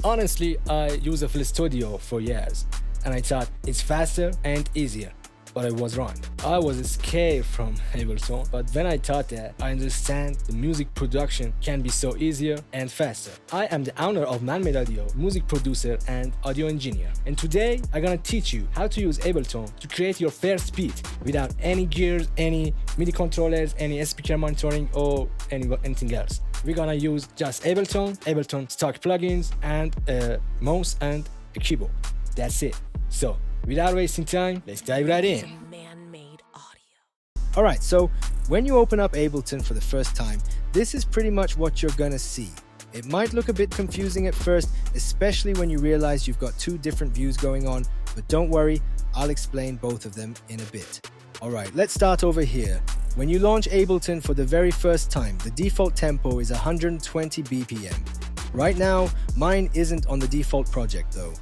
Honestly, I use FL Studio for years, and I thought it's faster and easier. But I was wrong. I was scared from Ableton, but when I thought that, I understand the music production can be so easier and faster. I am the owner of Man Melodies, music producer and audio engineer. And today, I'm gonna teach you how to use Ableton to create your first beat without any gears, any MIDI controllers, any speaker monitoring, or anything else. We're gonna use just Ableton stock plugins, and a mouse and a keyboard. That's it. So, without wasting time, let's dive right in. Man-made audio. Alright, so when you open up Ableton for the first time, this is pretty much what you're gonna see. It might look a bit confusing at first, especially when you realize you've got two different views going on, but don't worry, I'll explain both of them in a bit. Alright, let's start over here. When you launch Ableton for the very first time, the default tempo is 120 BPM. Right now, mine isn't on the default project though.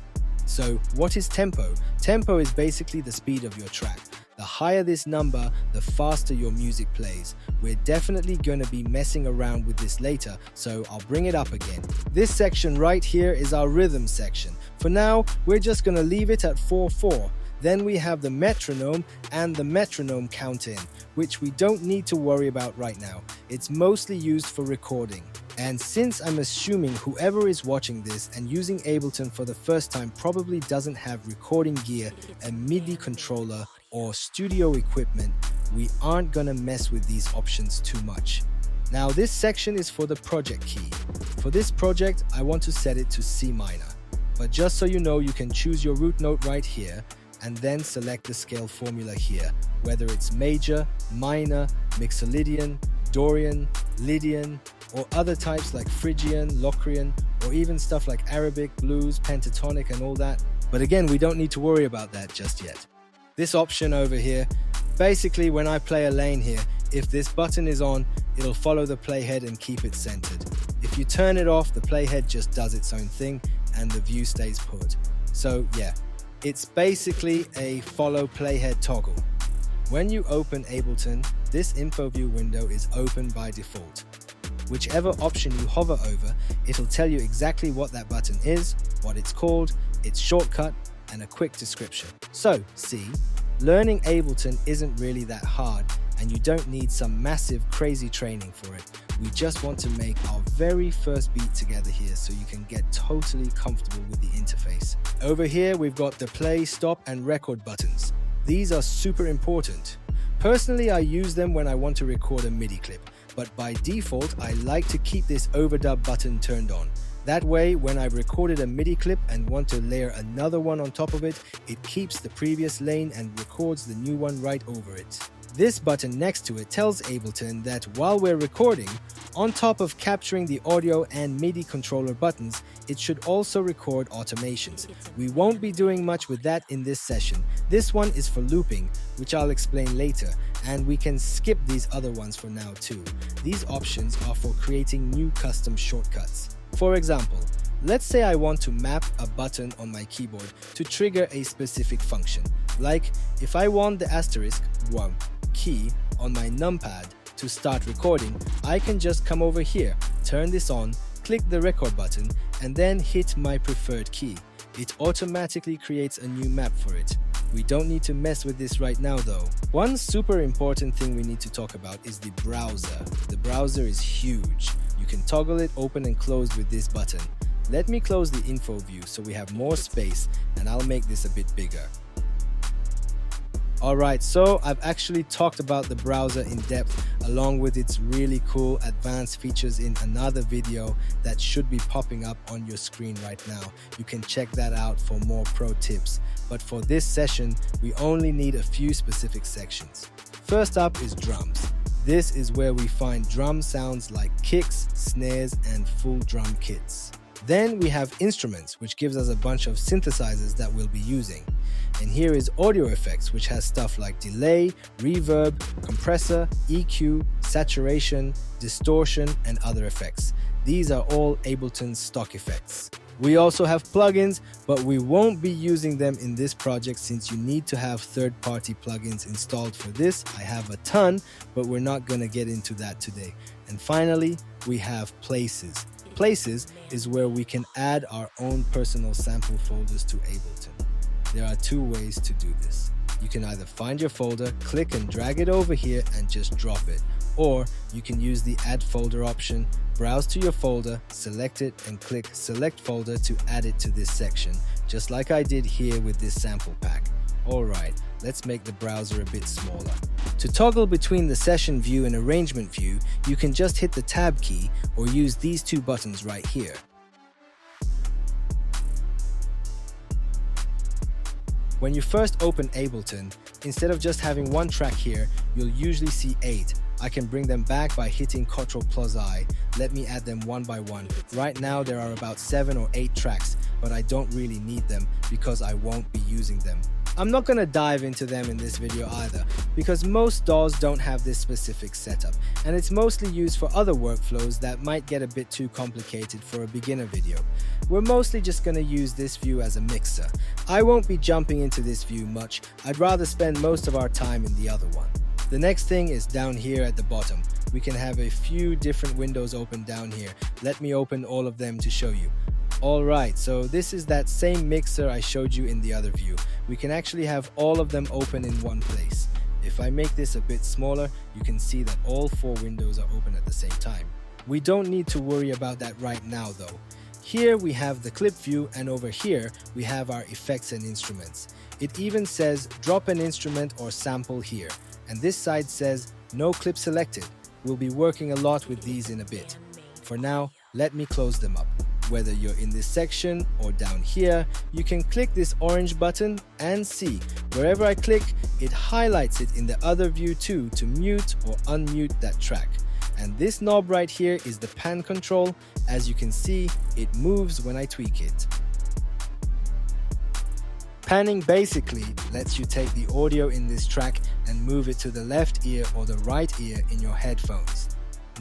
So what is tempo? Tempo is basically the speed of your track. The higher this number, the faster your music plays. We're definitely going to be messing around with this later, so I'll bring it up again. This section right here is our rhythm section. For now, we're just going to leave it at 4/4. Then we have the metronome and the metronome count-in, which we don't need to worry about right now. It's mostly used for recording. And since I'm assuming whoever is watching this and using Ableton for the first time probably doesn't have recording gear, a MIDI controller, or studio equipment, we aren't gonna mess with these options too much. Now this section is for the project key. For this project, I want to set it to C minor. But just so you know, you can choose your root note right here and then select the scale formula here, whether it's major, minor, Mixolydian, Dorian, Lydian, or other types like Phrygian, Locrian, or even stuff like Arabic, blues, pentatonic and all that. But again, we don't need to worry about that just yet. This option over here, basically when I play a lane here, if this button is on, it'll follow the playhead and keep it centered. If you turn it off, the playhead just does its own thing and the view stays put. So yeah, it's basically a follow playhead toggle. When you open Ableton, this info view window is open by default. Whichever option you hover over, it'll tell you exactly what that button is, what it's called, its shortcut, and a quick description. So, see, learning Ableton isn't really that hard, and you don't need some massive crazy training for it. We just want to make our very first beat together here so you can get totally comfortable with the interface. Over here, we've got the play, stop, and record buttons. These are super important. Personally, I use them when I want to record a MIDI clip, but by default, I like to keep this overdub button turned on. That way, when I've recorded a MIDI clip and want to layer another one on top of it, it keeps the previous lane and records the new one right over it. This button next to it tells Ableton that while we're recording, on top of capturing the audio and MIDI controller buttons, it should also record automations. We won't be doing much with that in this session. This one is for looping, which I'll explain later, and we can skip these other ones for now too. These options are for creating new custom shortcuts. For example, let's say I want to map a button on my keyboard to trigger a specific function. Like if I want the asterisk key on my numpad to start recording, I can just come over here, turn this on, click the record button, and then hit my preferred key. It automatically creates a new map for it. We don't need to mess with this right now though. One super important thing we need to talk about is the browser. The browser is huge. You can toggle it open and closed with this button. Let me close the info view so we have more space, and I'll make this a bit bigger. Alright, so I've actually talked about the browser in depth along with its really cool advanced features in another video that should be popping up on your screen right now. You can check that out for more pro tips. But for this session, we only need a few specific sections. First up is drums. This is where we find drum sounds like kicks, snares, and full drum kits. Then we have instruments, which gives us a bunch of synthesizers that we'll be using. And here is audio effects, which has stuff like delay, reverb, compressor, EQ, saturation, distortion, and other effects. These are all Ableton's stock effects. We also have plugins, but we won't be using them in this project since you need to have third-party plugins installed for this. I have a ton, but we're not going to get into that today. And finally, we have places. Places is where we can add our own personal sample folders to Ableton. There are two ways to do this. You can either find your folder, click and drag it over here and just drop it, or you can use the Add Folder option, browse to your folder, select it and click Select Folder to add it to this section, just like I did here with this sample pack. Alright, let's make the browser a bit smaller. To toggle between the session view and arrangement view, you can just hit the Tab key or use these two buttons right here. When you first open Ableton, instead of just having one track here, you'll usually see 8. I can bring them back by hitting Ctrl+I. Let me add them one by one. Right now there are about 7 or 8 tracks, but I don't really need them because I won't be using them. I'm not going to dive into them in this video either, because most DAWs don't have this specific setup, and it's mostly used for other workflows that might get a bit too complicated for a beginner video. We're mostly just going to use this view as a mixer. I won't be jumping into this view much, I'd rather spend most of our time in the other one. The next thing is down here at the bottom. We can have a few different windows open down here. Let me open all of them to show you. Alright, so this is that same mixer I showed you in the other view. We can actually have all of them open in one place. If I make this a bit smaller, you can see that all 4 windows are open at the same time. We don't need to worry about that right now though. Here we have the clip view, and over here we have our effects and instruments. It even says drop an instrument or sample here, and this side says no clip selected. We'll be working a lot with these in a bit. For now, let me close them up. Whether you're in this section or down here, you can click this orange button and see, wherever I click, it highlights it in the other view too to mute or unmute that track. And this knob right here is the pan control. As you can see, it moves when I tweak it. Panning basically lets you take the audio in this track and move it to the left ear or the right ear in your headphones.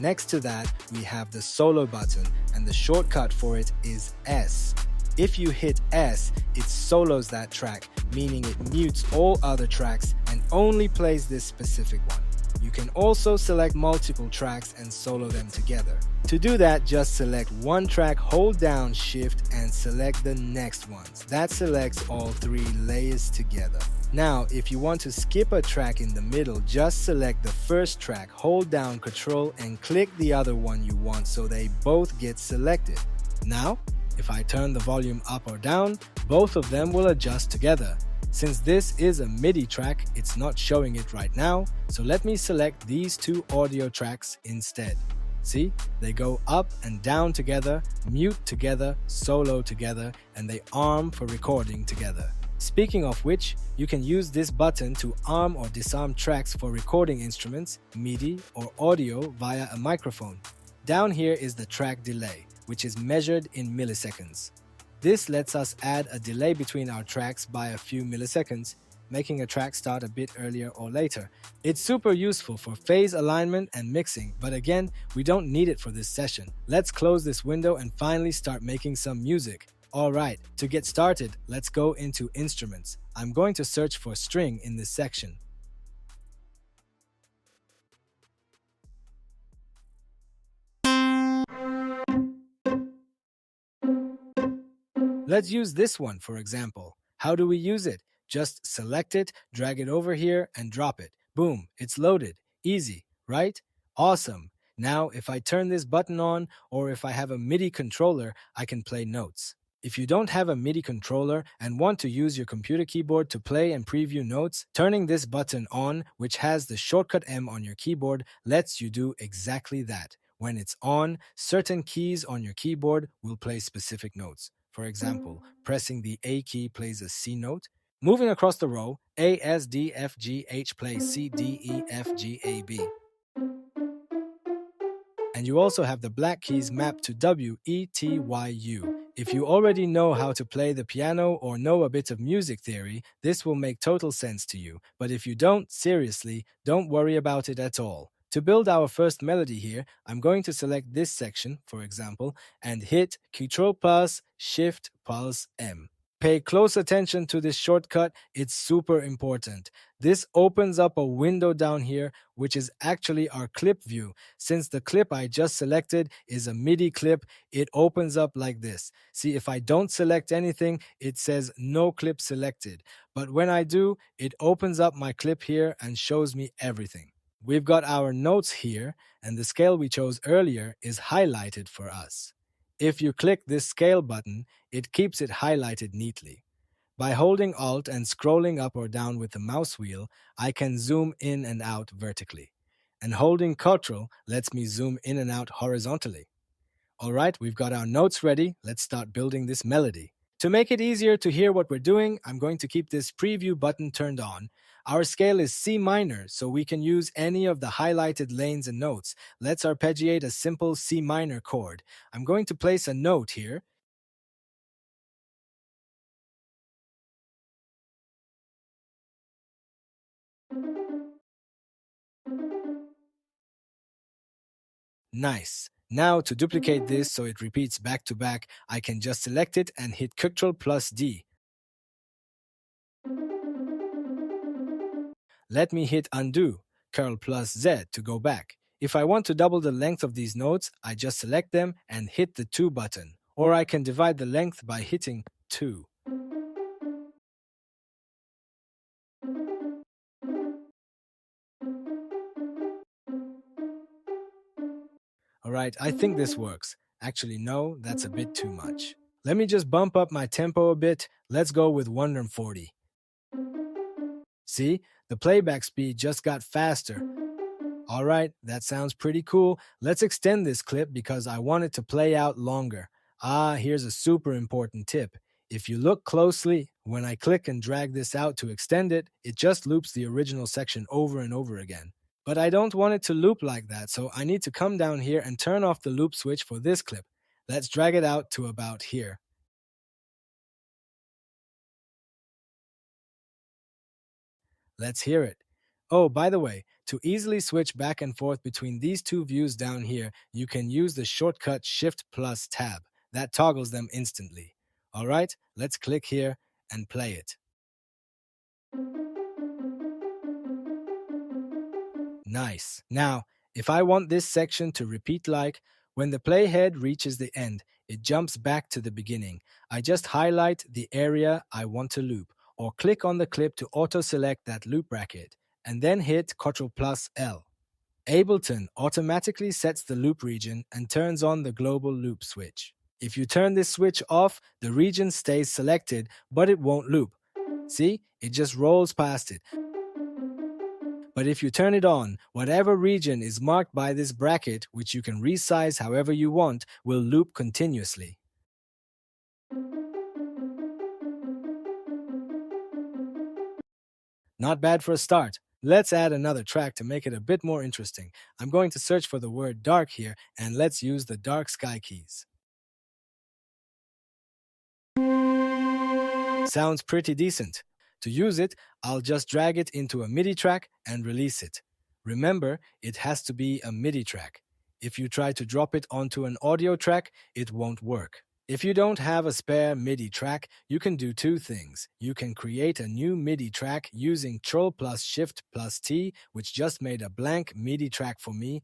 Next to that, we have the solo button, and the shortcut for it is S. If you hit S, it solos that track, meaning it mutes all other tracks and only plays this specific one. You can also select multiple tracks and solo them together. To do that, just select one track, hold down Shift and select the next ones. That selects all 3 layers together. Now, if you want to skip a track in the middle, just select the first track, hold down Ctrl and click the other one you want so they both get selected. Now, if I turn the volume up or down, both of them will adjust together. Since this is a MIDI track, it's not showing it right now, so let me select these 2 audio tracks instead. See, they go up and down together, mute together, solo together, and they arm for recording together. Speaking of which, you can use this button to arm or disarm tracks for recording instruments, MIDI, or audio via a microphone. Down here is the track delay, which is measured in milliseconds. This lets us add a delay between our tracks by a few milliseconds, making a track start a bit earlier or later. It's super useful for phase alignment and mixing, but again, we don't need it for this session. Let's close this window and finally start making some music. Alright, to get started, let's go into instruments. I'm going to search for string in this section. Let's use this one for example. How do we use it? Just select it, drag it over here, and drop it. Boom, it's loaded. Easy, right? Awesome. Now, if I turn this button on, or if I have a MIDI controller, I can play notes. If you don't have a MIDI controller and want to use your computer keyboard to play and preview notes, turning this button on, which has the shortcut M on your keyboard, lets you do exactly that. When it's on, certain keys on your keyboard will play specific notes. For example, pressing the A key plays a C note. Moving across the row, A, S, D, F, G, H plays C, D, E, F, G, A, B. And you also have the black keys mapped to W, E, T, Y, U. If you already know how to play the piano or know a bit of music theory, this will make total sense to you. But if you don't, seriously, don't worry about it at all. To build our first melody here, I'm going to select this section, for example, and hit Ctrl+, Shift+, M. Pay close attention to this shortcut, it's super important. This opens up a window down here, which is actually our clip view. Since the clip I just selected is a MIDI clip, it opens up like this. See, if I don't select anything, it says no clip selected. But when I do, it opens up my clip here and shows me everything. We've got our notes here, and the scale we chose earlier is highlighted for us. If you click this scale button, it keeps it highlighted neatly. By holding Alt and scrolling up or down with the mouse wheel, I can zoom in and out vertically. And holding Ctrl lets me zoom in and out horizontally. All right, we've got our notes ready. Let's start building this melody. To make it easier to hear what we're doing, I'm going to keep this preview button turned on. Our scale is C minor, so we can use any of the highlighted lanes and notes. Let's arpeggiate a simple C minor chord. I'm going to place a note here. Nice. Now to duplicate this so it repeats back to back, I can just select it and hit Ctrl plus D. Let me hit undo, Ctrl plus Z to go back. If I want to double the length of these notes, I just select them and hit the 2 button. Or I can divide the length by hitting 2. Alright, I think this works. Actually, no, that's a bit too much. Let me just bump up my tempo a bit. Let's go with 140. See, the playback speed just got faster. Alright, that sounds pretty cool. Let's extend this clip because I want it to play out longer. Here's a super important tip. If you look closely, when I click and drag this out to extend it, it just loops the original section over and over again. But I don't want it to loop like that, so I need to come down here and turn off the loop switch for this clip. Let's drag it out to about here. Let's hear it. Oh, by the way, to easily switch back and forth between these two views down here, you can use the shortcut Shift plus Tab. That toggles them instantly. All right, let's click here and play it. Nice. Now, if I want this section to repeat like, when the playhead reaches the end, it jumps back to the beginning. I just highlight the area I want to loop, or click on the clip to auto-select that loop bracket, and then hit Ctrl plus L. Ableton automatically sets the loop region and turns on the global loop switch. If you turn this switch off, the region stays selected, but it won't loop. See, it just rolls past it. But if you turn it on, whatever region is marked by this bracket, which you can resize however you want, will loop continuously. Not bad for a start. Let's add another track to make it a bit more interesting. I'm going to search for the word dark here, and let's use the dark sky keys. Sounds pretty decent. To use it, I'll just drag it into a MIDI track and release it. Remember, it has to be a MIDI track. If you try to drop it onto an audio track, it won't work. If you don't have a spare MIDI track, you can do two things. You can create a new MIDI track using Ctrl plus Shift plus T, which just made a blank MIDI track for me.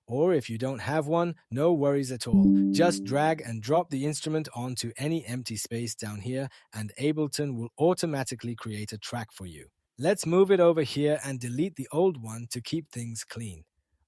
Or if you don't have one, no worries at all. Just drag and drop the instrument onto any empty space down here, and Ableton will automatically create a track for you. Let's move it over here and delete the old one to keep things clean.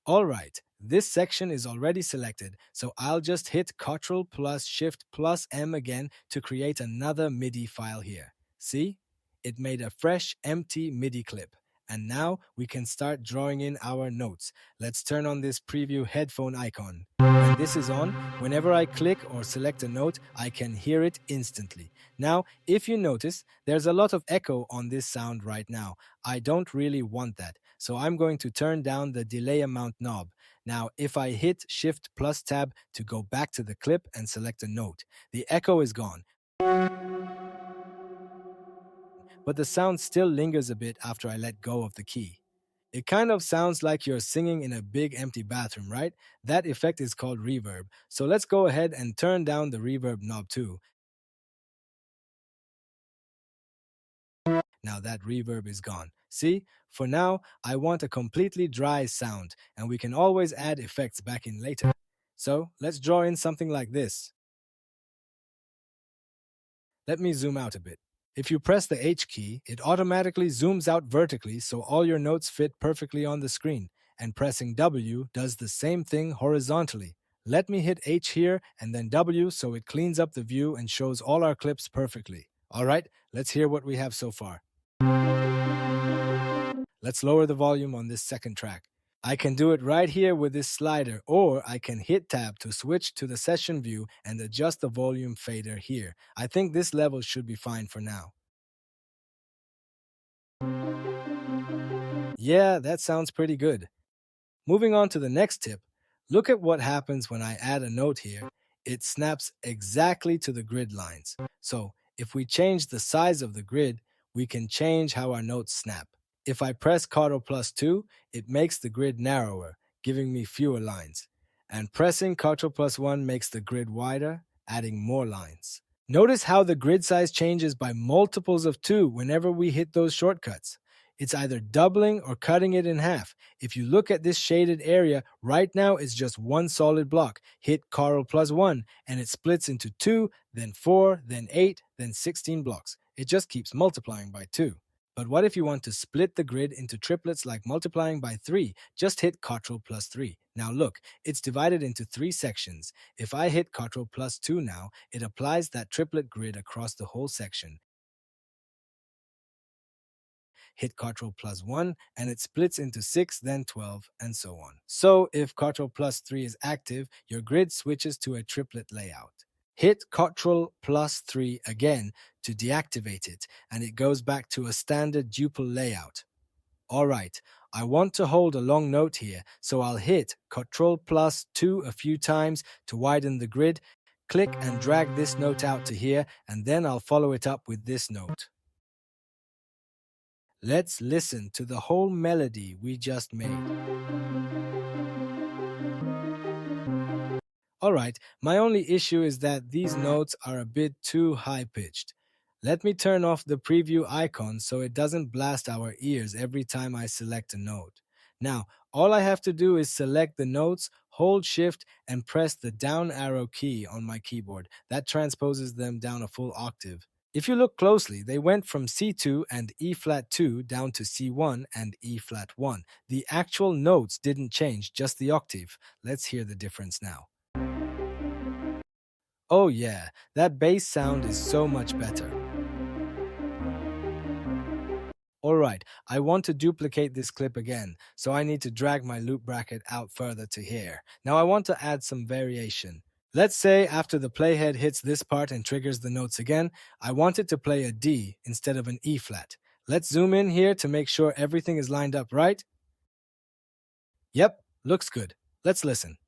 Alright, this section is already selected, so I'll just hit Ctrl plus Shift plus M again to create another MIDI file here. See? It made a fresh, empty MIDI clip. And now we can start drawing in our notes. Let's turn on this preview headphone icon. When this is on, whenever I click or select a note, I can hear it instantly. Now, if you notice, there's a lot of echo on this sound right now. I don't really want that, so I'm going to turn down the delay amount knob. Now, if I hit Shift plus Tab to go back to the clip and select a note, the echo is gone. But the sound still lingers a bit after I let go of the key. It kind of sounds like you're singing in a big empty bathroom, right? That effect is called reverb. So let's go ahead and turn down the reverb knob too. Now that reverb is gone. See, for now, I want a completely dry sound, and we can always add effects back in later. So let's draw in something like this. Let me zoom out a bit. If you press the H key, it automatically zooms out vertically so all your notes fit perfectly on the screen, and pressing W does the same thing horizontally. Let me hit H here and then W so it cleans up the view and shows all our clips perfectly. Alright, let's hear what we have so far. Let's lower the volume on this second track. I can do it right here with this slider, or I can hit tab to switch to the session view and adjust the volume fader here. I think this level should be fine for now. Yeah, that sounds pretty good. Moving on to the next tip, look at what happens when I add a note here. It snaps exactly to the grid lines. So if we change the size of the grid, we can change how our notes snap. If I press Ctrl+2, it makes the grid narrower, giving me fewer lines. And pressing Ctrl+1 makes the grid wider, adding more lines. Notice how the grid size changes by multiples of 2 whenever we hit those shortcuts. It's either doubling or cutting it in half. If you look at this shaded area, right now it's just one solid block. Hit Ctrl+1 and it splits into 2, then 4, then 8, then 16 blocks. It just keeps multiplying by 2. But what if you want to split the grid into triplets like multiplying by 3? Just hit Ctrl+3. Now look, it's divided into 3 sections. If I hit Ctrl+2 now, it applies that triplet grid across the whole section. Hit Ctrl+1 and it splits into 6, then 12, and so on. So if Ctrl+3 is active, your grid switches to a triplet layout. Hit Ctrl+3 again to deactivate it, and it goes back to a standard duple layout. Alright, I want to hold a long note here, so I'll hit Ctrl+2 a few times to widen the grid, click and drag this note out to here, and then I'll follow it up with this note. Let's listen to the whole melody we just made. Alright, my only issue is that these notes are a bit too high-pitched. Let me turn off the preview icon so it doesn't blast our ears every time I select a note. Now, all I have to do is select the notes, hold Shift, and press the down arrow key on my keyboard. That transposes them down a full octave. If you look closely, they went from C2 and E-flat 2 down to C1 and E-flat 1. The actual notes didn't change, just the octave. Let's hear the difference now. Oh yeah, that bass sound is so much better. Alright, I want to duplicate this clip again, so I need to drag my loop bracket out further to here. Now I want to add some variation. Let's say after the playhead hits this part and triggers the notes again, I want it to play a D instead of an E flat. Let's zoom in here to make sure everything is lined up right. Yep, looks good. Let's listen.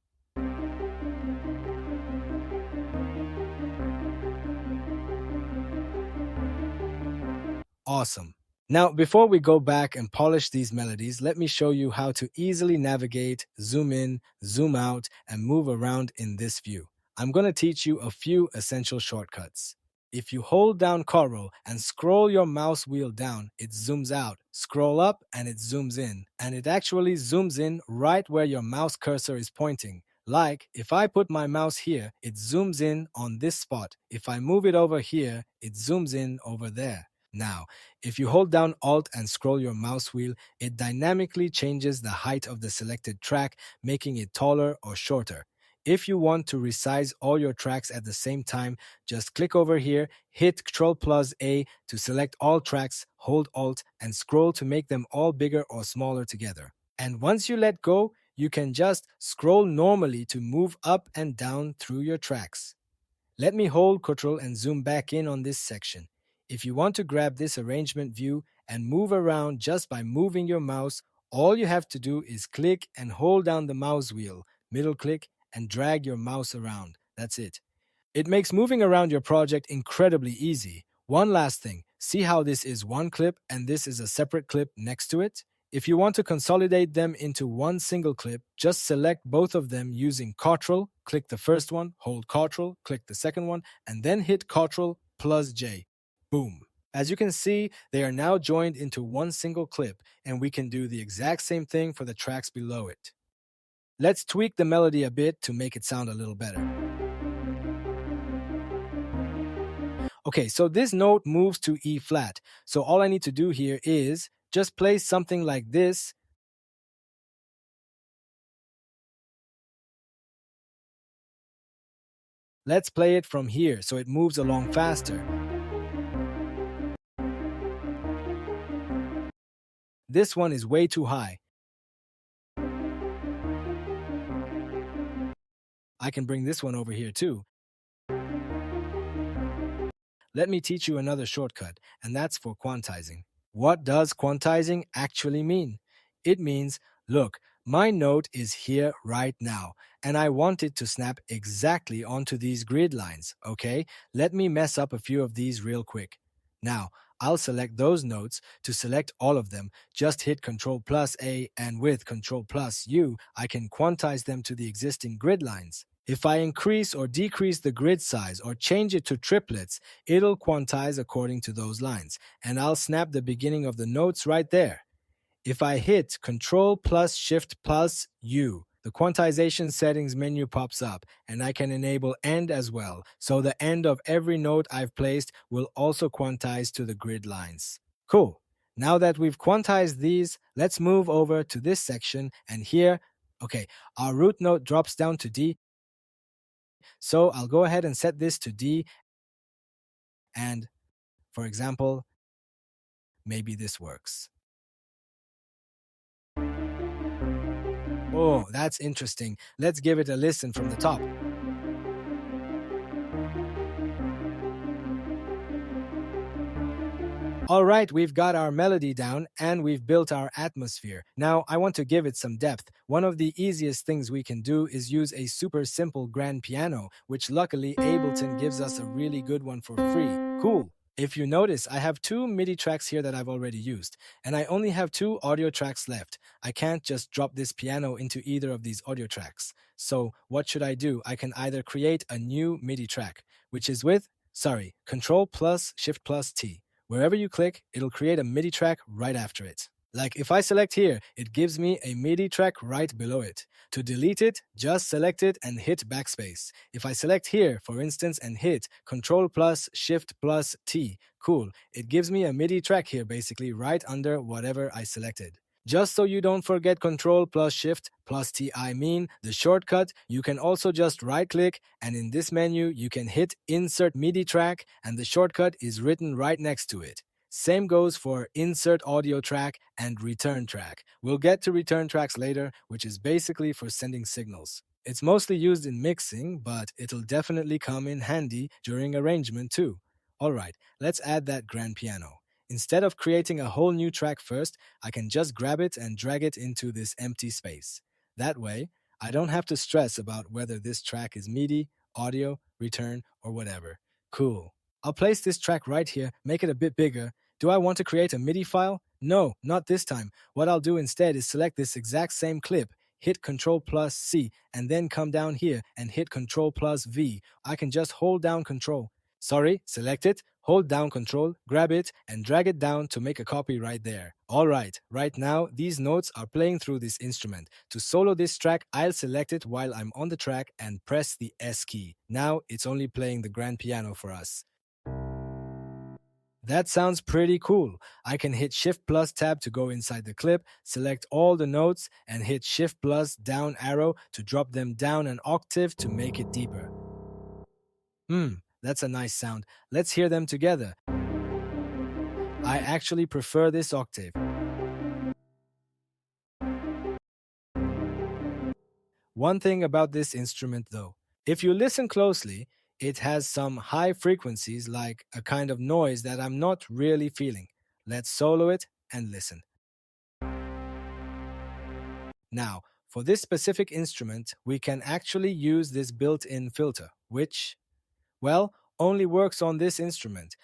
Awesome. Now, before we go back and polish these melodies, let me show you how to easily navigate, zoom in, zoom out, and move around in this view. I'm going to teach you a few essential shortcuts. If you hold down Ctrl and scroll your mouse wheel down, it zooms out. Scroll up and it zooms in. And it actually zooms in right where your mouse cursor is pointing. Like, if I put my mouse here, it zooms in on this spot. If I move it over here, it zooms in over there. Now, if you hold down Alt and scroll your mouse wheel, it dynamically changes the height of the selected track, making it taller or shorter. If you want to resize all your tracks at the same time, just click over here, hit Ctrl+A to select all tracks, hold Alt, and scroll to make them all bigger or smaller together. And once you let go, you can just scroll normally to move up and down through your tracks. Let me hold Ctrl and zoom back in on this section. If you want to grab this arrangement view and move around just by moving your mouse, all you have to do is click and hold down the mouse wheel, middle click, and drag your mouse around. That's it. It makes moving around your project incredibly easy. One last thing, see how this is one clip and this is a separate clip next to it? If you want to consolidate them into one single clip, just select both of them using Ctrl, click the first one, hold Ctrl, click the second one, and then hit Ctrl+J. Boom. As you can see, they are now joined into one single clip, and we can do the exact same thing for the tracks below it. Let's tweak the melody a bit to make it sound a little better. Okay, so this note moves to E flat. So all I need to do here is just play something like this. Let's play it from here so it moves along faster. This one is way too high. I can bring this one over here too. Let me teach you another shortcut, and that's for quantizing. What does quantizing actually mean? It means, look, my note is here right now, and I want it to snap exactly onto these grid lines, okay? Let me mess up a few of these real quick. Now, I'll select those notes. To select all of them, just hit Ctrl plus A, and with Ctrl plus U, I can quantize them to the existing grid lines. If I increase or decrease the grid size or change it to triplets, it'll quantize according to those lines, and I'll snap the beginning of the notes right there. If I hit Ctrl plus Shift plus U, the quantization settings menu pops up, and I can enable end as well, so the end of every note I've placed will also quantize to the grid lines. Cool. Now that we've quantized these, let's move over to this section, and here, okay, our root note drops down to D, so I'll go ahead and set this to D, and for example, maybe this works. Oh, that's interesting. Let's give it a listen from the top. All right, we've got our melody down and we've built our atmosphere. Now, I want to give it some depth. One of the easiest things we can do is use a super simple grand piano, which luckily Ableton gives us a really good one for free. Cool. If you notice, I have two MIDI tracks here that I've already used, and I only have two audio tracks left. I can't just drop this piano into either of these audio tracks. So what should I do? I can either create a new MIDI track, which is with, Control plus Shift plus T. Wherever you click, it'll create a MIDI track right after it. Like if I select here, it gives me a MIDI track right below it. To delete it, just select it and hit backspace. If I select here, for instance, and hit Control plus Shift plus T, cool, it gives me a MIDI track here basically right under whatever I selected. Just so you don't forget Control plus Shift plus T, I mean the shortcut, you can also just right click, and in this menu you can hit Insert MIDI track, and the shortcut is written right next to it. Same goes for Insert Audio track and Return track. We'll get to return tracks later, which is basically for sending signals. It's mostly used in mixing, but it'll definitely come in handy during arrangement too. Alright, let's add that grand piano. Instead of creating a whole new track first, I can just grab it and drag it into this empty space. That way, I don't have to stress about whether this track is MIDI, audio, return, or whatever. Cool. I'll place this track right here, make it a bit bigger. Do I want to create a MIDI file? No, not this time. What I'll do instead is select this exact same clip, hit Ctrl plus C, and then come down here and hit Ctrl plus V. I can just hold down Ctrl. Select it, hold down Ctrl, grab it, and drag it down to make a copy right there. Alright, right now, these notes are playing through this instrument. To solo this track, I'll select it while I'm on the track and press the S key. Now, it's only playing the grand piano for us. That sounds pretty cool. I can hit Shift plus Tab to go inside the clip, select all the notes, and hit Shift plus down arrow to drop them down an octave to make it deeper. That's a nice sound. Let's hear them together. I actually prefer this octave. One thing about this instrument though, if you listen closely, it has some high frequencies like a kind of noise that I'm not really feeling. Let's solo it and listen. Now, for this specific instrument, we can actually use this built-in filter, which, well, only works on this instrument.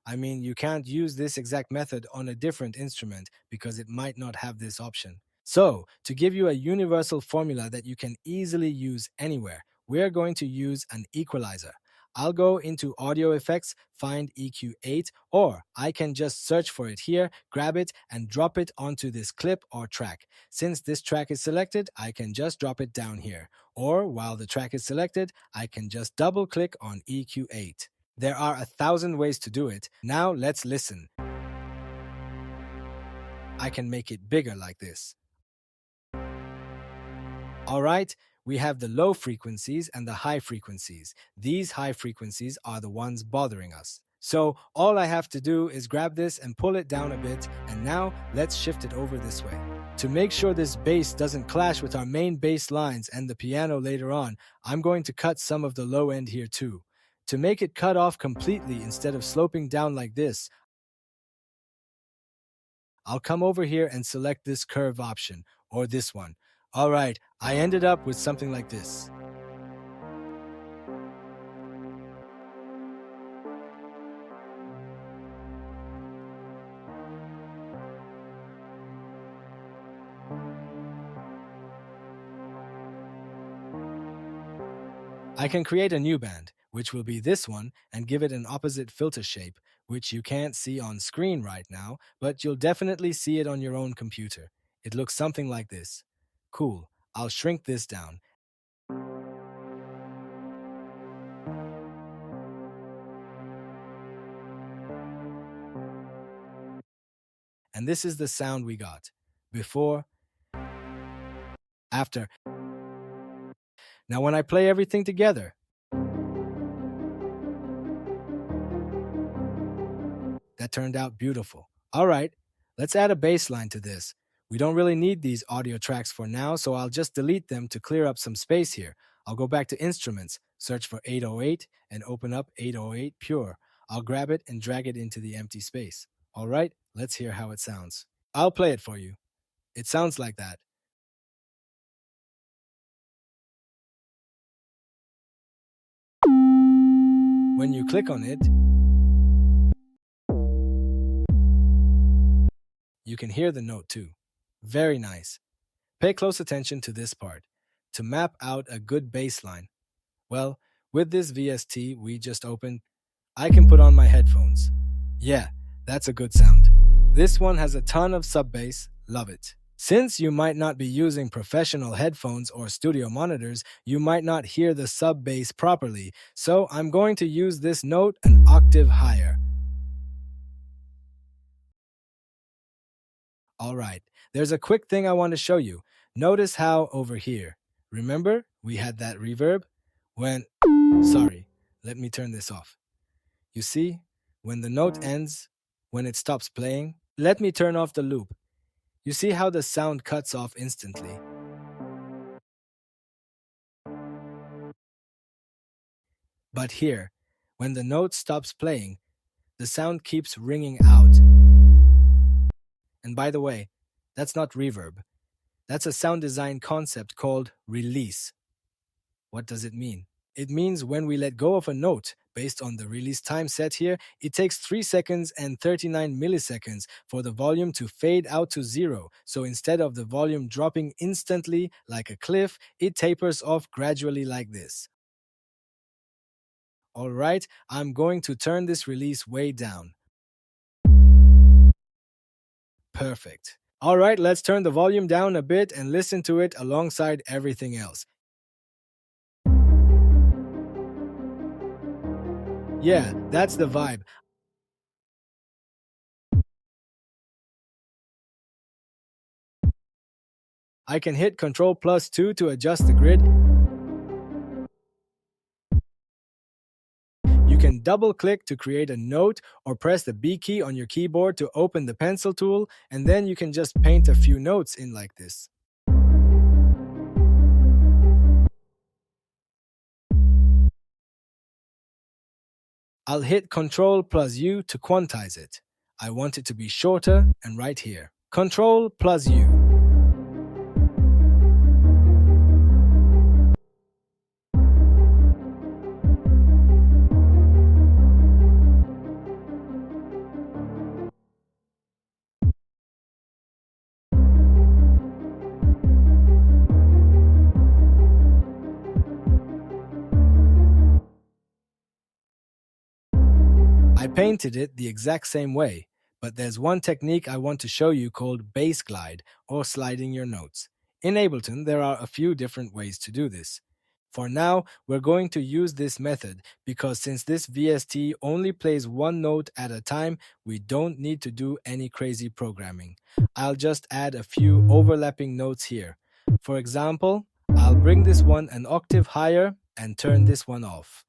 I mean, you can't use this exact method on a different instrument because it might not have this option. So, to give you a universal formula that you can easily use anywhere, we're going to use an equalizer. I'll go into Audio Effects, find EQ8, or I can just search for it here, grab it, and drop it onto this clip or track. Since this track is selected, I can just drop it down here. Or while the track is selected, I can just double-click on EQ8. There are 1,000 ways to do it. Now let's listen. I can make it bigger like this. All right, we have the low frequencies and the high frequencies. These high frequencies are the ones bothering us. So all I have to do is grab this and pull it down a bit, and now let's shift it over this way. To make sure this bass doesn't clash with our main bass lines and the piano later on, I'm going to cut some of the low end here too. To make it cut off completely instead of sloping down like this, I'll come over here and select this curve option, or this one. All right, I ended up with something like this. I can create a new band, which will be this one, and give it an opposite filter shape, which you can't see on screen right now, but you'll definitely see it on your own computer. It looks something like this. Cool. I'll shrink this down. And this is the sound we got. Before, after. Now when I play everything together, that turned out beautiful. All right, let's add a bass line to this. We don't really need these audio tracks for now, so I'll just delete them to clear up some space here. I'll go back to Instruments, search for 808, and open up 808 Pure. I'll grab it and drag it into the empty space. All right, let's hear how it sounds. I'll play it for you. It sounds like that. When you click on it, you can hear the note too. Very nice. Pay close attention to this part. To map out a good bass line, well, with this VST we just opened, I can put on my headphones. Yeah, that's a good sound. This one has a ton of sub-bass, love it. Since you might not be using professional headphones or studio monitors, you might not hear the sub-bass properly, so I'm going to use this note an octave higher. All right, there's a quick thing I want to show you. Notice how over here, remember we had that reverb? Sorry, let me turn this off. You see, when the note ends, when it stops playing, let me turn off the loop. You see how the sound cuts off instantly? But here, when the note stops playing, the sound keeps ringing out. And by the way, that's not reverb. That's a sound design concept called release. What does it mean? It means when we let go of a note, based on the release time set here, it takes 3 seconds and 39 milliseconds for the volume to fade out to 0. So instead of the volume dropping instantly like a cliff, it tapers off gradually like this. All right, I'm going to turn this release way down. Perfect. All right, let's turn the volume down a bit and listen to it alongside everything else. Yeah, that's the vibe. I can hit Ctrl+2 to adjust the grid. You can double-click to create a note or press the B key on your keyboard to open the pencil tool, and then you can just paint a few notes in like this. I'll hit Ctrl+U to quantize it. I want it to be shorter and right here. Ctrl+U. painted it the exact same way, but there's one technique I want to show you called bass glide or sliding your notes. In Ableton, there are a few different ways to do this. For now, we're going to use this method because since this VST only plays one note at a time, we don't need to do any crazy programming. I'll just add a few overlapping notes here. For example, I'll bring this one an octave higher and turn this one off.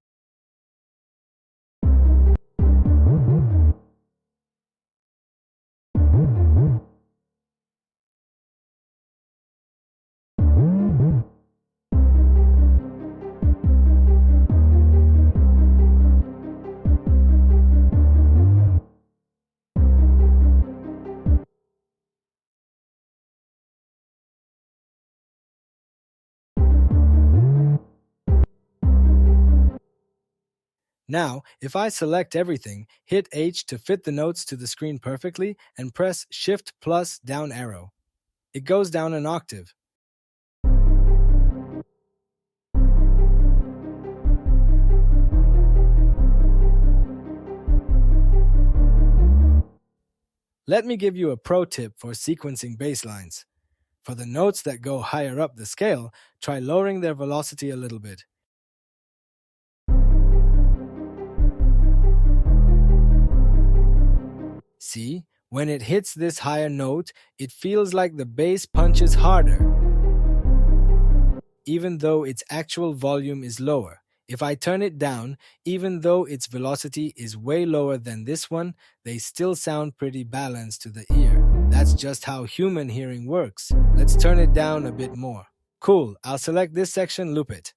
Now, if I select everything, hit H to fit the notes to the screen perfectly, and press Shift plus down arrow, it goes down an octave. Let me give you a pro tip for sequencing bass lines. For the notes that go higher up the scale, try lowering their velocity a little bit. See, when it hits this higher note, it feels like the bass punches harder, even though its actual volume is lower. If I turn it down, even though its velocity is way lower than this one, they still sound pretty balanced to the ear. That's just how human hearing works. Let's turn it down a bit more. Cool, I'll select this section, loop it.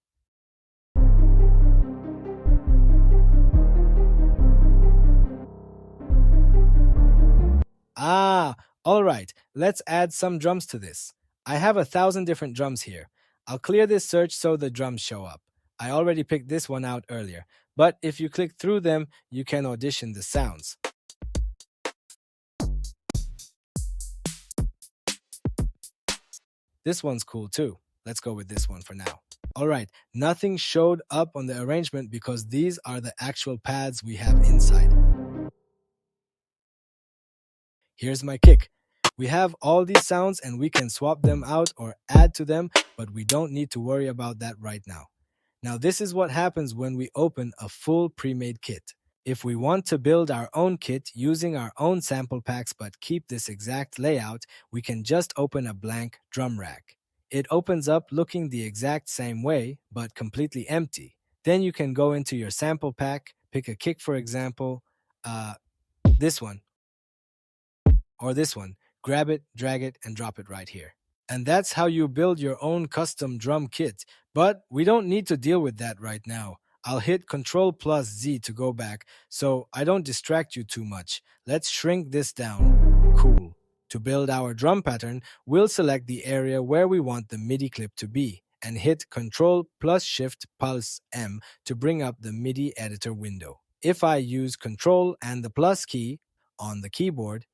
Alright, let's add some drums to this. I have 1,000 different drums here. I'll clear this search so the drums show up. I already picked this one out earlier, but if you click through them, you can audition the sounds. This one's cool too. Let's go with this one for now. Alright, nothing showed up on the arrangement because these are the actual pads we have inside. Here's my kick. We have all these sounds and we can swap them out or add to them, but we don't need to worry about that right now. Now this is what happens when we open a full pre-made kit. If we want to build our own kit using our own sample packs but keep this exact layout, we can just open a blank drum rack. It opens up looking the exact same way, but completely empty. Then you can go into your sample pack, pick a kick for example, this one, or this one, grab it, drag it, and drop it right here. And that's how you build your own custom drum kit. But we don't need to deal with that right now. I'll hit Ctrl plus Z to go back so I don't distract you too much. Let's shrink this down. Cool. To build our drum pattern, we'll select the area where we want the MIDI clip to be and hit Ctrl plus Shift Pulse M to bring up the MIDI editor window. If I use Ctrl and the plus key on the keyboard,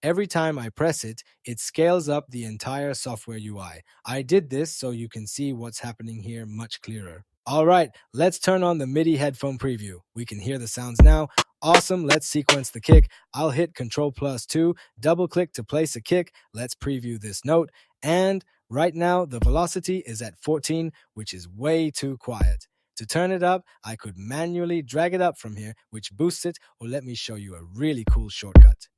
every time I press it, it scales up the entire software UI. I did this so you can see what's happening here much clearer. Alright, let's turn on the MIDI headphone preview. We can hear the sounds now. Awesome, let's sequence the kick. I'll hit Ctrl plus 2, double click to place a kick. Let's preview this note. And right now, the velocity is at 14, which is way too quiet. To turn it up, I could manually drag it up from here, which boosts it, or let me show you a really cool shortcut.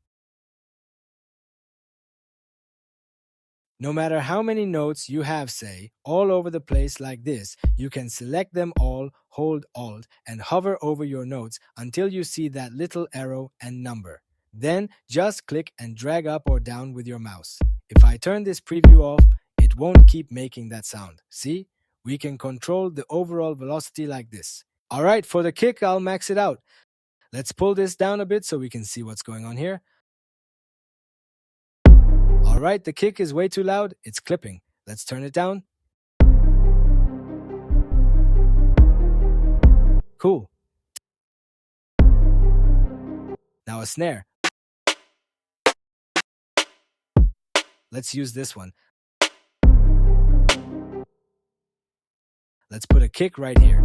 No matter how many notes you have, say, all over the place like this, you can select them all, hold Alt, and hover over your notes until you see that little arrow and number. Then just click and drag up or down with your mouse. If I turn this preview off, it won't keep making that sound. See? We can control the overall velocity like this. Alright, for the kick, I'll max it out. Let's pull this down a bit so we can see what's going on here. Alright, the kick is way too loud, it's clipping. Let's turn it down. Cool. Now a snare. Let's use this one. Let's put a kick right here.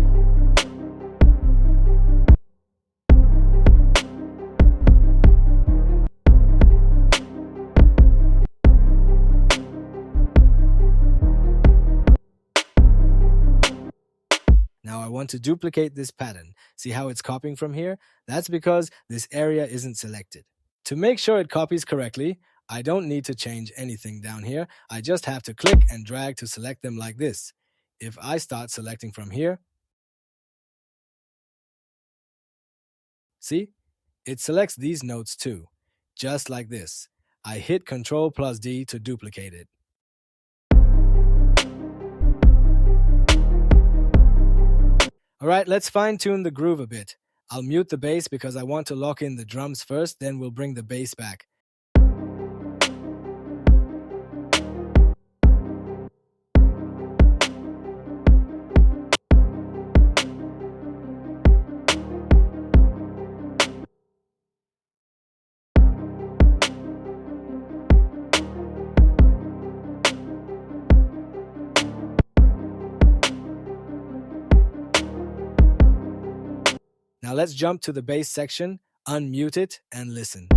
Now I want to duplicate this pattern. See how it's copying from here? That's because this area isn't selected. To make sure it copies correctly, I don't need to change anything down here. I just have to click and drag to select them like this. If I start selecting from here, see? It selects these notes too, just like this. I hit Ctrl plus D to duplicate it. Alright, let's fine-tune the groove a bit. I'll mute the bass because I want to lock in the drums first, then we'll bring the bass back. Now let's jump to the bass section, unmute it, and listen.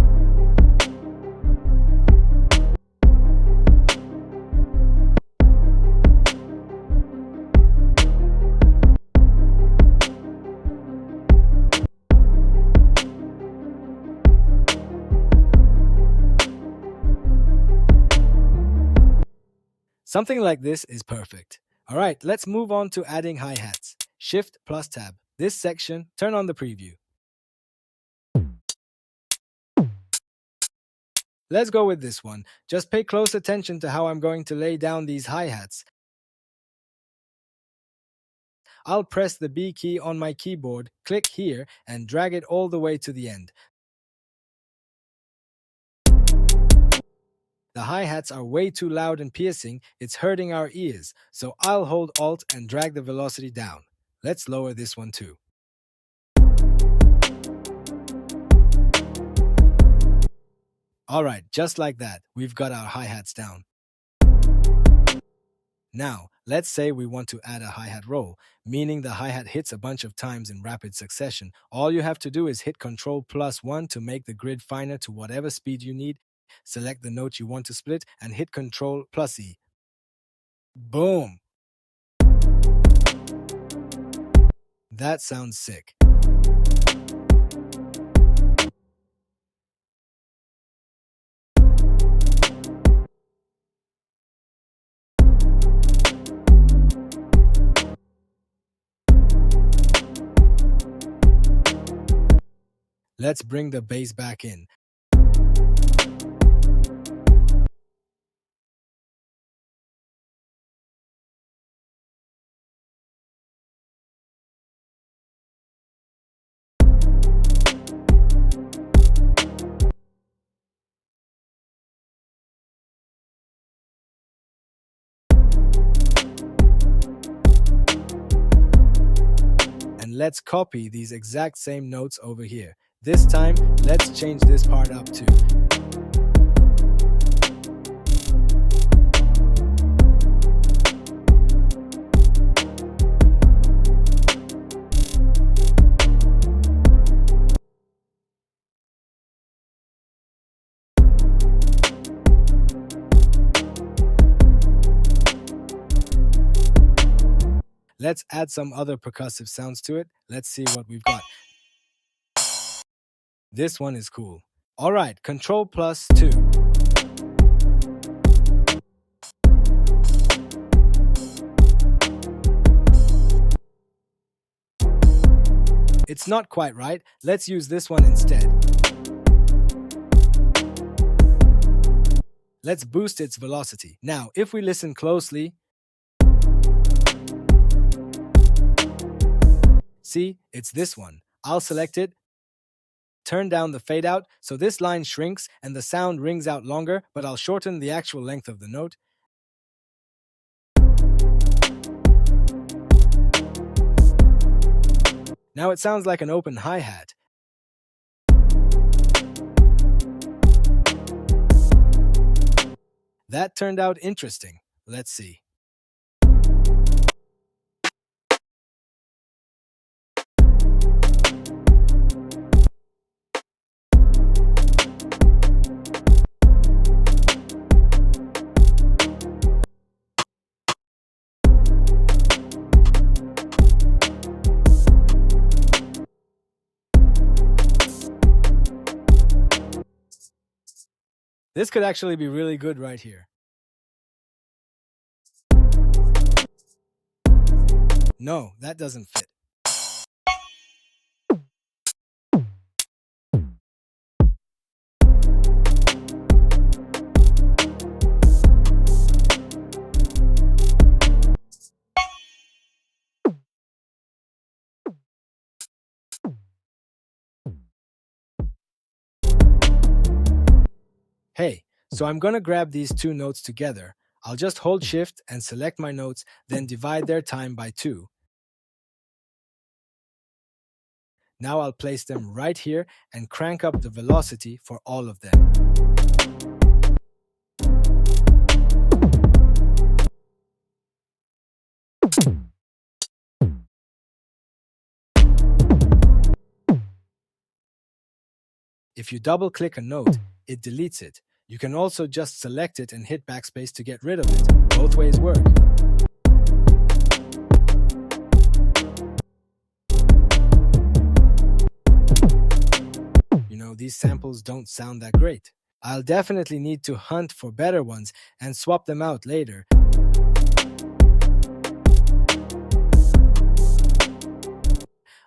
Something like this is perfect. Alright, let's move on to adding hi-hats. Shift plus tab. This section, turn on the preview. Let's go with this one. Just pay close attention to how I'm going to lay down these hi-hats. I'll press the B key on my keyboard, click here, and drag it all the way to the end. The hi-hats are way too loud and piercing, it's hurting our ears, so I'll hold Alt and drag the velocity down. Let's lower this one too. Alright, just like that, we've got our hi-hats down. Now, let's say we want to add a hi-hat roll, meaning the hi-hat hits a bunch of times in rapid succession. All you have to do is hit Ctrl plus 1 to make the grid finer to whatever speed you need. Select the note you want to split and hit Ctrl plus E. Boom! That sounds sick. Let's bring the bass back in. And let's copy these exact same notes over here. This time, let's change this part up too. Let's add some other percussive sounds to it. Let's see what we've got. This one is cool. Alright, Ctrl plus 2. It's not quite right. Let's use this one instead. Let's boost its velocity. Now, if we listen closely, see, it's this one. I'll select it. Turn down the fade out so this line shrinks and the sound rings out longer, but I'll shorten the actual length of the note. Now it sounds like an open hi-hat. That turned out interesting. Let's see. This could actually be really good right here. No, that doesn't fit. Hey, so I'm gonna grab these two notes together. I'll just hold shift and select my notes, then divide their time by 2. Now I'll place them right here and crank up the velocity for all of them. If you double click a note, it deletes it. You can also just select it and hit backspace to get rid of it. Both ways work. You know, these samples don't sound that great. I'll definitely need to hunt for better ones and swap them out later.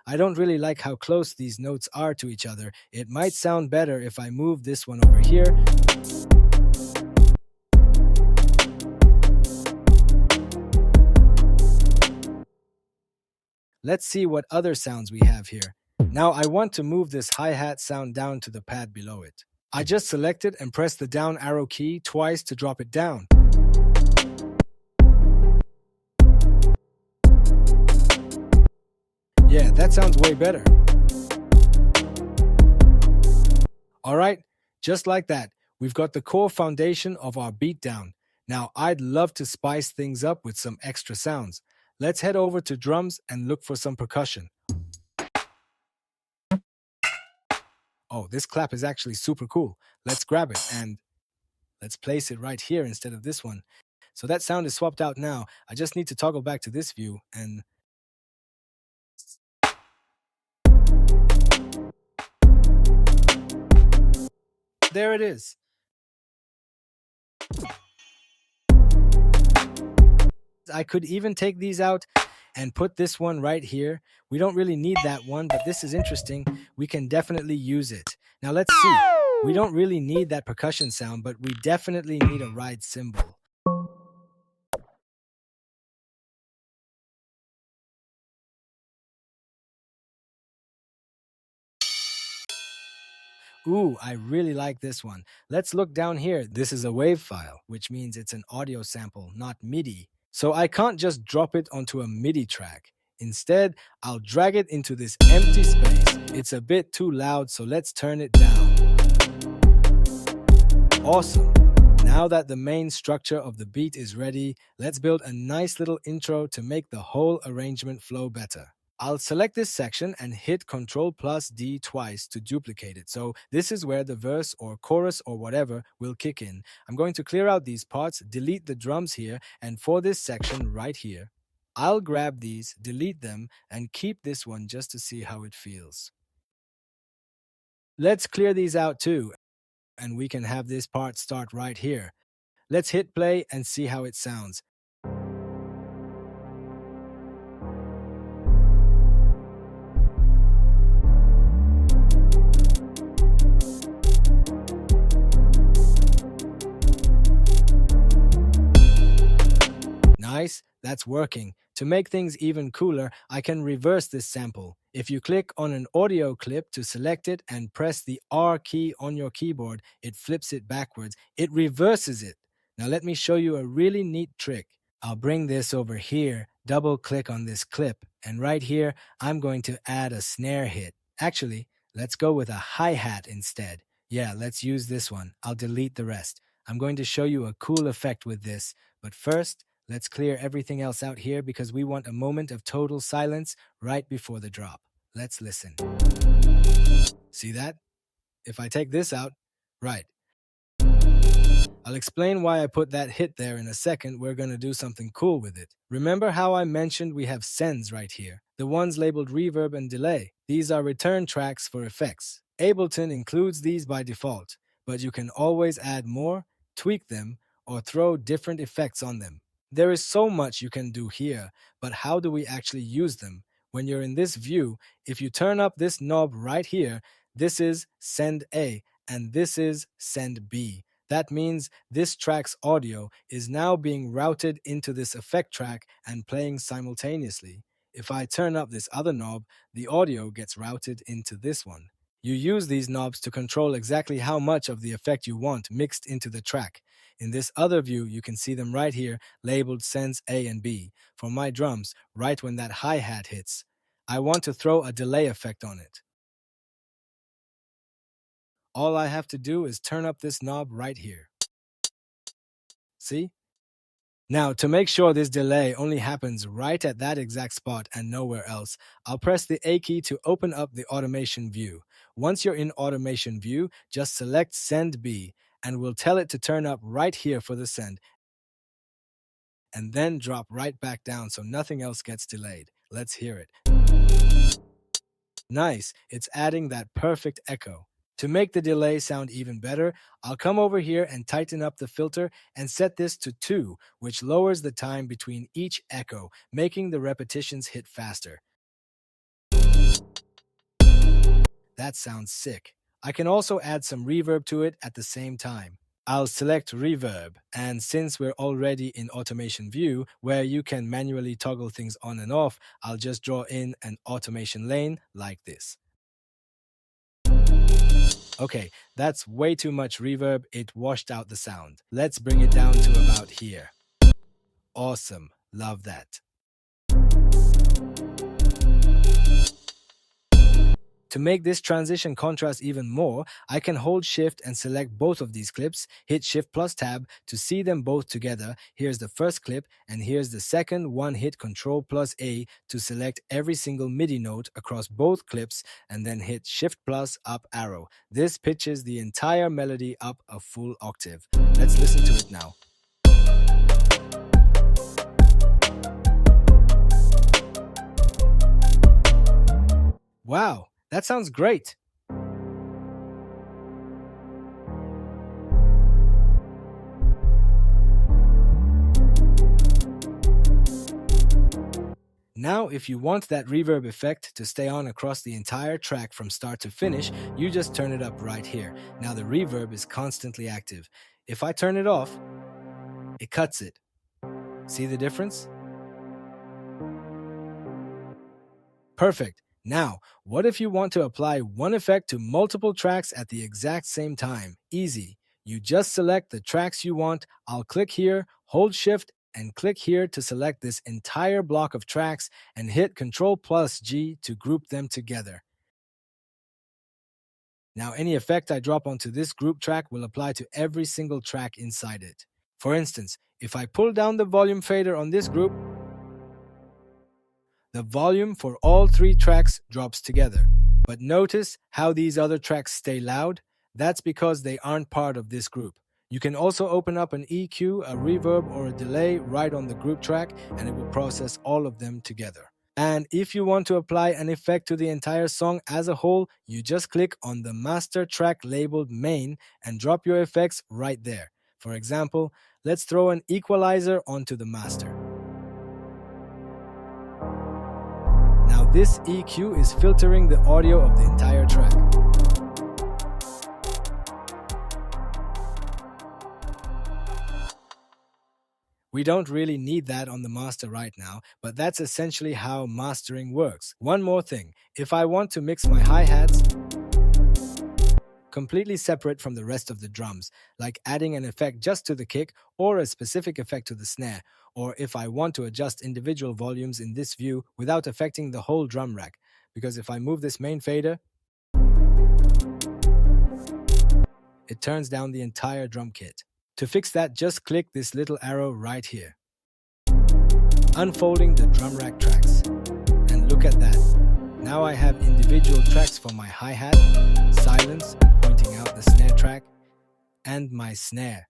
I don't really like how close these notes are to each other. It might sound better if I move this one over here. Let's see what other sounds we have here. Now I want to move this hi-hat sound down to the pad below it. I just select it and press the down arrow key twice to drop it down. Yeah, that sounds way better. Alright, just like that, we've got the core foundation of our beat down. Now I'd love to spice things up with some extra sounds. Let's head over to drums and look for some percussion. Oh, this clap is actually super cool. Let's grab it and let's place it right here instead of this one. So that sound is swapped out now. I just need to toggle back to this view and there it is. I could even take these out and put this one right here. We don't really need that one, but this is interesting. We can definitely use it. Now let's see. We don't really need that percussion sound, but we definitely need a ride cymbal. Ooh, I really like this one. Let's look down here. This is a WAV file, which means it's an audio sample, not MIDI. So I can't just drop it onto a MIDI track. Instead, I'll drag it into this empty space. It's a bit too loud, so let's turn it down. Awesome. Now that the main structure of the beat is ready, let's build a nice little intro to make the whole arrangement flow better. I'll select this section and hit Ctrl+D twice to duplicate it. So this is where the verse or chorus or whatever will kick in. I'm going to clear out these parts, delete the drums here, and for this section right here, I'll grab these, delete them, and keep this one just to see how it feels. Let's clear these out too, and we can have this part start right here. Let's hit play and see how it sounds. Nice, that's working. To make things even cooler, I can reverse this sample. If you click on an audio clip to select it and press the R key on your keyboard, it flips it backwards. It reverses it. Now let me show you a really neat trick. I'll bring this over here, double click on this clip, and right here, I'm going to add a snare hit. Actually, let's go with a hi-hat instead. Yeah, let's use this one. I'll delete the rest. I'm going to show you a cool effect with this, but first, let's clear everything else out here because we want a moment of total silence right before the drop. Let's listen. See that? If I take this out, right. I'll explain why I put that hit there in a second. We're going to do something cool with it. Remember how I mentioned we have sends right here? The ones labeled reverb and delay. These are return tracks for effects. Ableton includes these by default. but you can always add more, tweak them, or throw different effects on them. There is so much you can do here, but how do we actually use them? When you're in this view, if you turn up this knob right here, this is send A and this is send B. That means this track's audio is now being routed into this effect track and playing simultaneously. If I turn up this other knob, the audio gets routed into this one. You use these knobs to control exactly how much of the effect you want mixed into the track. In this other view, you can see them right here labeled sends A and B for my drums right when that hi-hat hits. I want to throw a delay effect on it. All I have to do is turn up this knob right here. See? Now, to make sure this delay only happens right at that exact spot and nowhere else, I'll press the A key to open up the automation view. Once you're in automation view, just select send B and we'll tell it to turn up right here for the send and then drop right back down so nothing else gets delayed. Let's hear it. Nice, it's adding that perfect echo. To make the delay sound even better, I'll come over here and tighten up the filter and set this to 2, which lowers the time between each echo, making the repetitions hit faster. That sounds sick. I can also add some reverb to it at the same time. I'll select reverb, and since we're already in automation view, where you can manually toggle things on and off, I'll just draw in an automation lane like this. Okay, that's way too much reverb, it washed out the sound. Let's bring it down to about here. Awesome, love that. To make this transition contrast even more, I can hold Shift and select both of these clips, hit Shift plus Tab to see them both together. Here's the first clip, and here's the second one. Hit Control plus A to select every single MIDI note across both clips, and then hit Shift plus up arrow. This pitches the entire melody up a full octave. Let's listen to it now. Wow, that sounds great. Now, if you want that reverb effect to stay on across the entire track from start to finish, you just turn it up right here. Now the reverb is constantly active. If I turn it off, it cuts it. See the difference? Perfect. Now, what if you want to apply one effect to multiple tracks at the exact same time? Easy. You just select the tracks you want. I'll click here, hold Shift, and click here to select this entire block of tracks and hit Ctrl plus G to group them together. Now, any effect I drop onto this group track will apply to every single track inside it. For instance, if I pull down the volume fader on this group, the volume for all 3 tracks drops together. But notice how these other tracks stay loud? That's because they aren't part of this group. You can also open up an EQ, a reverb, or a delay right on the group track, and it will process all of them together. And if you want to apply an effect to the entire song as a whole, you just click on the master track labeled main and drop your effects right there. For example, let's throw an equalizer onto the master. Now this EQ is filtering the audio of the entire track. We don't really need that on the master right now, but that's essentially how mastering works. One more thing, if I want to mix my hi-hats completely separate from the rest of the drums, like adding an effect just to the kick or a specific effect to the snare, or if I want to adjust individual volumes in this view without affecting the whole drum rack, because if I move this main fader, it turns down the entire drum kit. To fix that, just click this little arrow right here, unfolding the drum rack tracks. And look at that. Now I have individual tracks for my hi-hat, silence, pointing out the snare track, and my snare.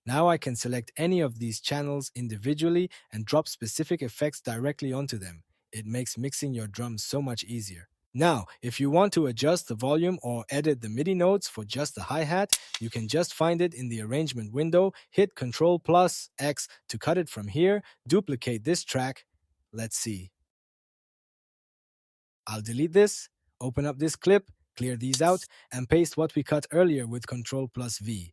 Now I can select any of these channels individually and drop specific effects directly onto them. It makes mixing your drums so much easier. Now, if you want to adjust the volume or edit the MIDI notes for just the hi-hat, you can just find it in the arrangement window, hit Ctrl plus X to cut it from here, duplicate this track. Let's see. I'll delete this, open up this clip, clear these out, and paste what we cut earlier with Ctrl plus V.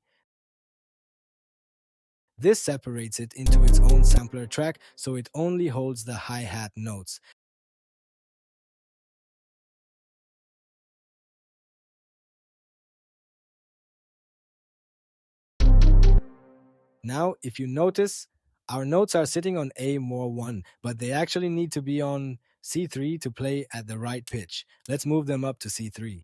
This separates it into its own sampler track, so it only holds the hi-hat notes. Now, if you notice, our notes are sitting on A-1, but they actually need to be on C3 to play at the right pitch. Let's move them up to C3.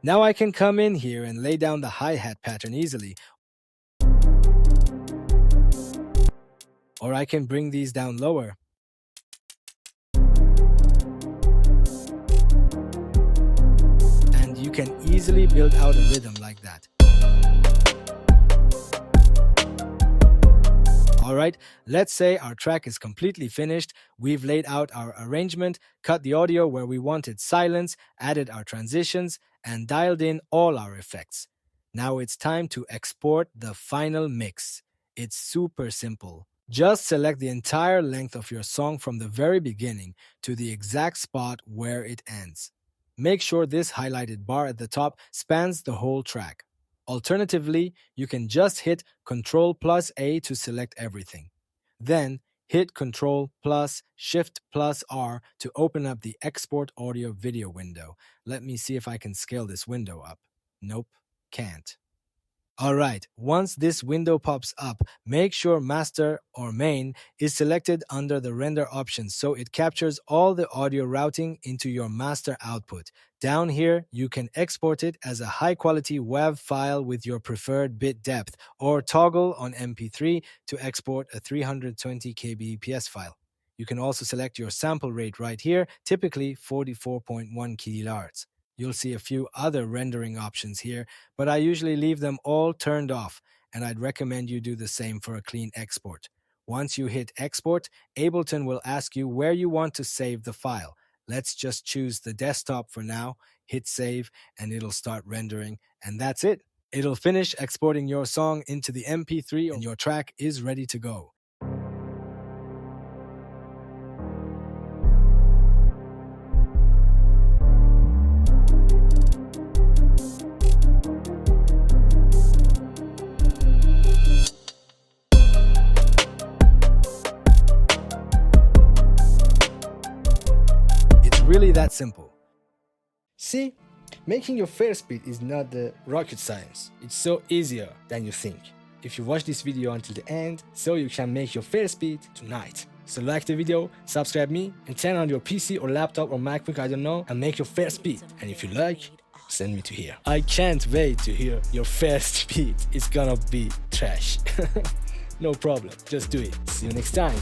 Now I can come in here and lay down the hi-hat pattern easily. Or I can bring these down lower. And you can easily build out a rhythm like that. Alright, let's say our track is completely finished, we've laid out our arrangement, cut the audio where we wanted silence, added our transitions, and dialed in all our effects. Now it's time to export the final mix. It's super simple. Just select the entire length of your song from the very beginning to the exact spot where it ends. Make sure this highlighted bar at the top spans the whole track. Alternatively, you can just hit Ctrl plus A to select everything. Then, hit Ctrl plus Shift plus R to open up the Export Audio Video window. Let me see if I can scale this window up. Nope, can't. Alright, once this window pops up, make sure Master or Main is selected under the render options so it captures all the audio routing into your master output. Down here, you can export it as a high-quality WAV file with your preferred bit depth, or toggle on MP3 to export a 320 kbps file. You can also select your sample rate right here, typically 44.1 kHz. You'll see a few other rendering options here, but I usually leave them all turned off, and I'd recommend you do the same for a clean export. Once you hit export, Ableton will ask you where you want to save the file. Let's just choose the desktop for now, hit save, and it'll start rendering, and that's it. It'll finish exporting your song into the MP3 and your track is ready to go. Really that simple. See, making your first beat is not the rocket science. It's so easier than you think. If you watch this video until the end, so you can make your first beat tonight. So like the video, subscribe me, and turn on your PC or laptop or MacBook, I don't know, and make your first beat. And if you like, send me to here. I can't wait to hear your first beat. It's gonna be trash. No problem, just do it. See you next time.